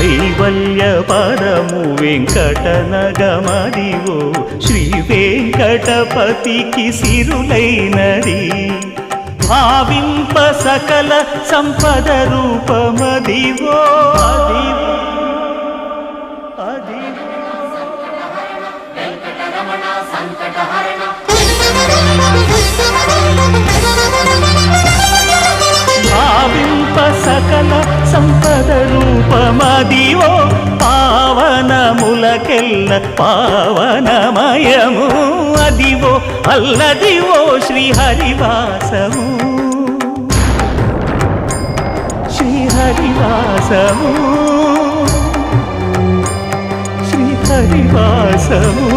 కైవల్య పదము వెంకటనగమదివో శ్రీ వెంకటపతికి సిరులైనది భావింప సకల సంపద రూపమదివో అదివో అదివో భావింప సకల సంపద రూపమదివో పావనములకెల్ల పావనమయము అదివో అల్లదివో శ్రీహరివాసము శ్రీహరివాసము శ్రీహరివాసము